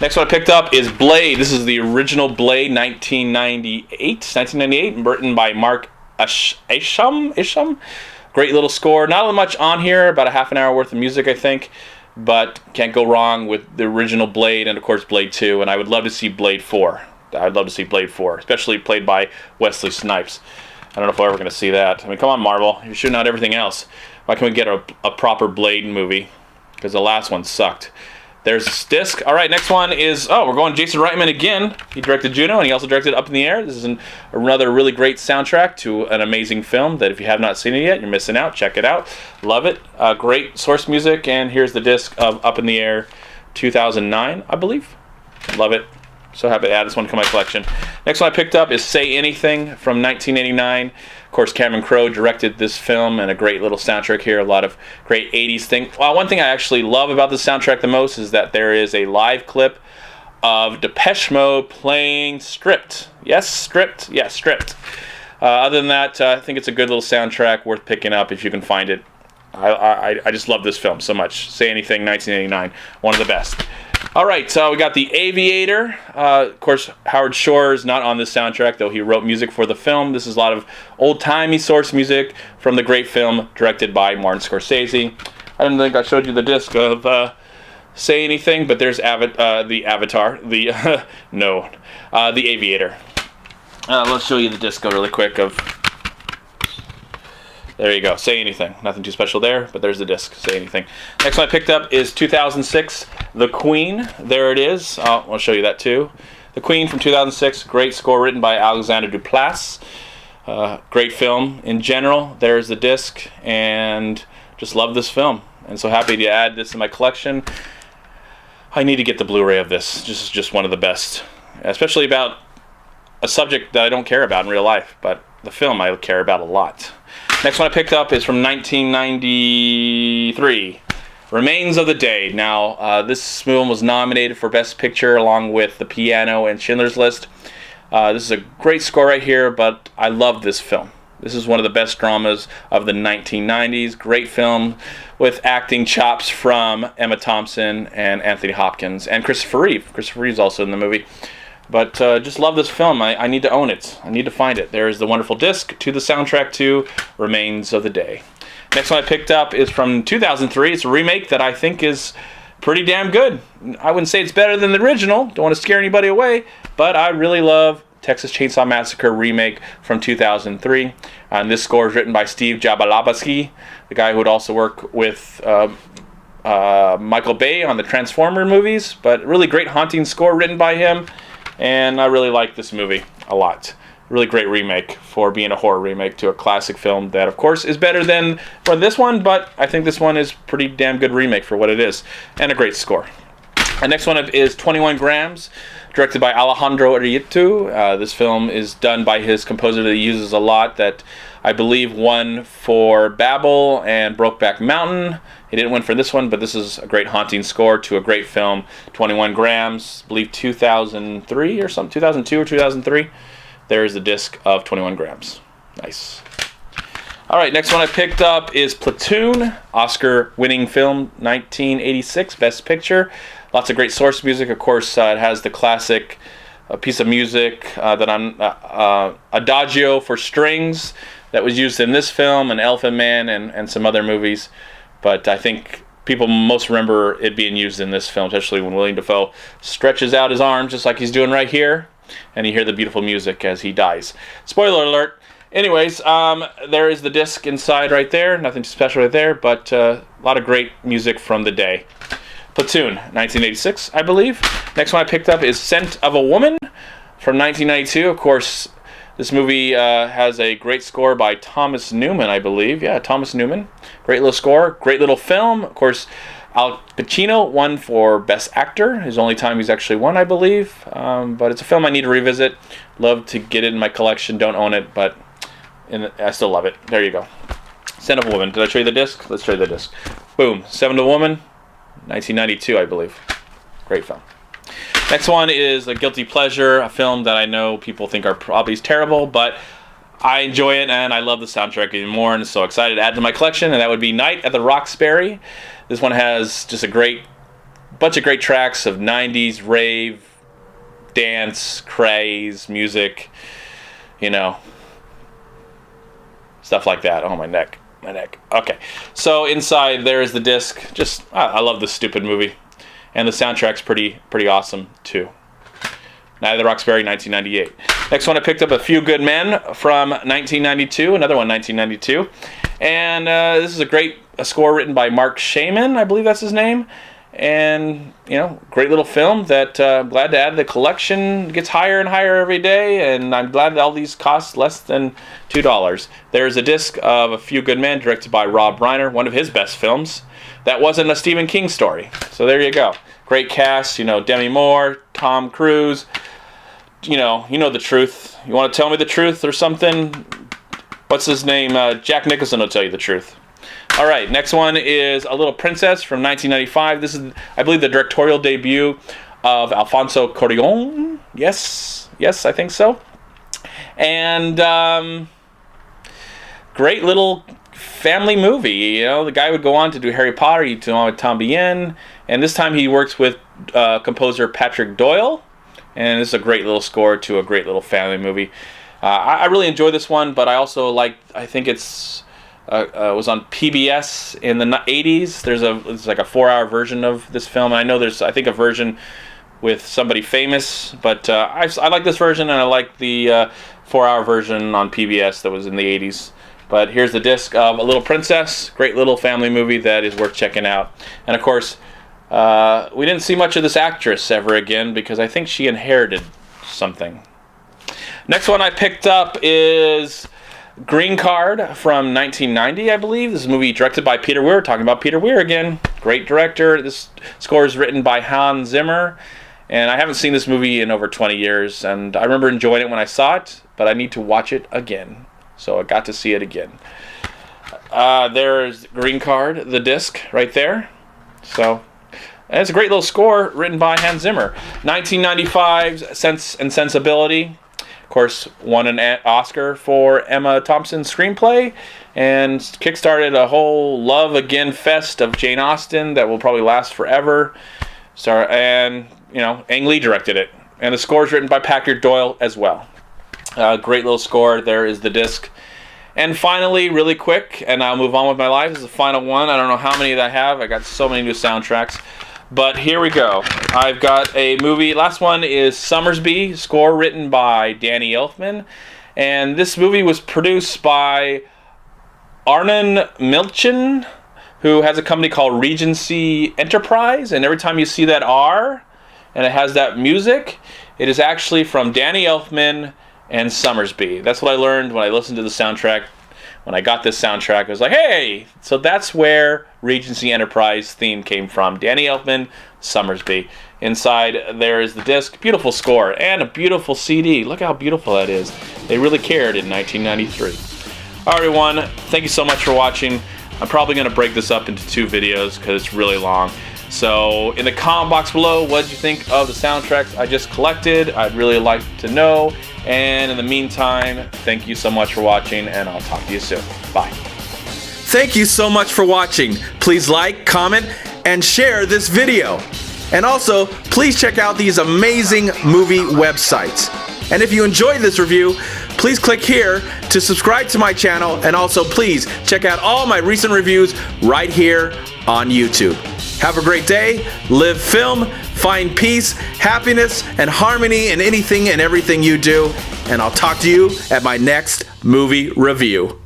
Next one I picked up is Blade. This is the original Blade, 1998, written by Mark Isham. Great little score. Not much on here, about a half an hour worth of music, I think. But can't go wrong with the original Blade and, of course, Blade 2. And I would love to see Blade 4. I'd love to see Blade 4, especially played by Wesley Snipes. I don't know if we're ever going to see that. I mean, come on, Marvel. You're shooting out everything else. Why can't we get a proper Blade movie? Because the last one sucked. There's this disc. All right, next one is, we're going Jason Reitman again. He directed Juno, and he also directed Up in the Air. This is another really great soundtrack to an amazing film that if you have not seen it yet, you're missing out. Check it out. Love it. Great source music, and here's the disc of Up in the Air 2009, I believe. Love it. So happy to add this one to my collection. Next one I picked up is Say Anything from 1989. Of course, Cameron Crowe directed this film, and a great little soundtrack here. A lot of great 80s things. Well, one thing I actually love about the soundtrack the most is that there is a live clip of Depeche Mode playing Stripped. Yes, Stripped. Yeah, Stripped. Other than that, I think it's a good little soundtrack worth picking up if you can find it. I just love this film so much. Say Anything, 1989. One of the best. All right, so we got The Aviator. Of course, Howard Shore is not on this soundtrack, though he wrote music for the film. This is a lot of old-timey source music from the great film directed by Martin Scorsese. I don't think I showed you the disc of Say Anything, but there's the Avatar. The Aviator. Let's show you the disc really quick of... There you go. Say Anything. Nothing too special there, but there's the disc. Say Anything. Next one I picked up is 2006, The Queen. There it is. I'll show you that too. The Queen from 2006. Great score written by Alexander Duplass. Great film in general. There's the disc, and just love this film. And so happy to add this in my collection. I need to get the Blu-ray of this. This is just one of the best. Especially about a subject that I don't care about in real life, but the film I care about a lot. Next one I picked up is from 1993, Remains of the Day. Now, this film was nominated for Best Picture along with The Piano and Schindler's List. This is a great score right here, but I love this film. This is one of the best dramas of the 1990s. Great film with acting chops from Emma Thompson and Anthony Hopkins and Christopher Reeve. Christopher Reeve's also in the movie. But just love this film. I need to own it. I need to find it. There is the wonderful disc to the soundtrack to Remains of the Day. Next one I picked up is from 2003. It's a remake that I think is pretty damn good. I wouldn't say it's better than the original. Don't want to scare anybody away. But I really love Texas Chainsaw Massacre remake from 2003. And this score is written by Steve Jabalabski, the guy who would also work with Michael Bay on the Transformer movies. But really great haunting score written by him. And I really like this movie a lot. Really great remake for being a horror remake to a classic film that, of course, is better than for this one, but I think this one is pretty damn good remake for what it is. And a great score. The next one is 21 Grams, directed by Alejandro Arietu. This film is done by his composer that he uses a lot, that I believe won for Babel and Brokeback Mountain. He didn't win for this one, but this is a great haunting score to a great film, 21 Grams, I believe 2003 or something, 2002 or 2003. There's the disc of 21 Grams. Nice. All right, next one I picked up is Platoon, Oscar-winning film, 1986, Best Picture. Lots of great source music. Of course, it has the classic piece of music that I'm Adagio for strings that was used in this film, and Elephant Man, and some other movies. But I think people most remember it being used in this film, especially when William Dafoe stretches out his arms just like he's doing right here, and you hear the beautiful music as he dies. Spoiler alert. Anyways, there is the disc inside right there. Nothing special right there, but a lot of great music from the day. Platoon, 1986, I believe. Next one I picked up is Scent of a Woman from 1992. Of course, this movie has a great score by Thomas Newman, I believe. Yeah, Thomas Newman. Great little score. Great little film. Of course, Al Pacino won for Best Actor. His only time he's actually won, I believe. But it's a film I need to revisit. Love to get it in my collection. Don't own it, but I still love it. There you go. Scent of a Woman. Did I show you the disc? Let's show you the disc. Boom. Scent of a Woman, 1992, I believe. Great film. Next one is a guilty pleasure, a film that I know people think are probably terrible, but I enjoy it and I love the soundtrack even more, and so excited to add to my collection, and that would be Night at the Roxbury. This one has just a great bunch of great tracks of 90s rave, dance, craze, music, you know, stuff like that. Oh, my neck. Okay, so inside there is the disc. Just, I love this stupid movie. And the soundtrack's pretty awesome, too. Night of the Roxbury, 1998. Next one, I picked up A Few Good Men from 1992. Another one, 1992. And this is a score written by Mark Shaman, I believe that's his name. And, you know, great little film that I'm glad to add to the collection. It gets higher and higher every day, and I'm glad that all these cost less than $2. There's a disc of A Few Good Men, directed by Rob Reiner, one of his best films. That wasn't a Stephen King story. So there you go. Great cast, you know, Demi Moore, Tom Cruise. You know the truth. You want to tell me the truth or something? What's his name? Jack Nicholson will tell you the truth. All right, next one is A Little Princess from 1995. This is, I believe, the directorial debut of Alfonso Cuarón. Yes, I think so. And great little family movie. You know, the guy would go on to do Harry Potter. He'd go on with Tom Bien, and this time he works with composer Patrick Doyle. And this is a great little score to a great little family movie. I really enjoyed this one, but I also I think it's was on PBS in the 80s. There's like a 4-hour version of this film. And I know there's, I think, a version with somebody famous, but I like this version, and I like the 4-hour version on PBS that was in the 80s. But here's the disc of A Little Princess, great little family movie that is worth checking out. And of course, we didn't see much of this actress ever again because I think she inherited something. Next one I picked up is Green Card from 1990, I believe. This is a movie directed by Peter Weir. Talking about Peter Weir again. Great director. This score is written by Hans Zimmer. And I haven't seen this movie in over 20 years. And I remember enjoying it when I saw it, but I need to watch it again. So I got to see it again. There's Green Card, the disc, right there. So, and it's a great little score written by Hans Zimmer. 1995's Sense and Sensibility. Of course, won an Oscar for Emma Thompson's screenplay and kickstarted a whole love again fest of Jane Austen that will probably last forever. And, you know, Ang Lee directed it. And the score is written by Patrick Doyle as well. Great little score. There is the disc. And finally, really quick, and I'll move on with my life, this is the final one. I don't know how many that I have. I got so many new soundtracks. But here we go. I've got a movie. Last one is Sommersby, score written by Danny Elfman. And this movie was produced by Arnon Milchan, who has a company called Regency Enterprise. And every time you see that R, and it has that music, it is actually from Danny Elfman and Sommersby. That's what I learned when I listened to the soundtrack. When I got this soundtrack, I was like, hey! So that's where Regency Enterprise theme came from. Danny Elfman, Sommersby. Inside, there is the disc. Beautiful score. And a beautiful CD. Look how beautiful that is. They really cared in 1993. Alright, everyone. Thank you so much for watching. I'm probably going to break this up into 2 videos because it's really long. So, in the comment box below, what did you think of the soundtracks I just collected? I'd really like to know. And in the meantime, thank you so much for watching, and I'll talk to you soon. Bye. Thank you so much for watching. Please like, comment, and share this video. And also, please check out these amazing movie websites. And if you enjoyed this review, please click here to subscribe to my channel, and also please check out all my recent reviews right here on YouTube. Have a great day, live film, find peace, happiness, and harmony in anything and everything you do, and I'll talk to you at my next movie review.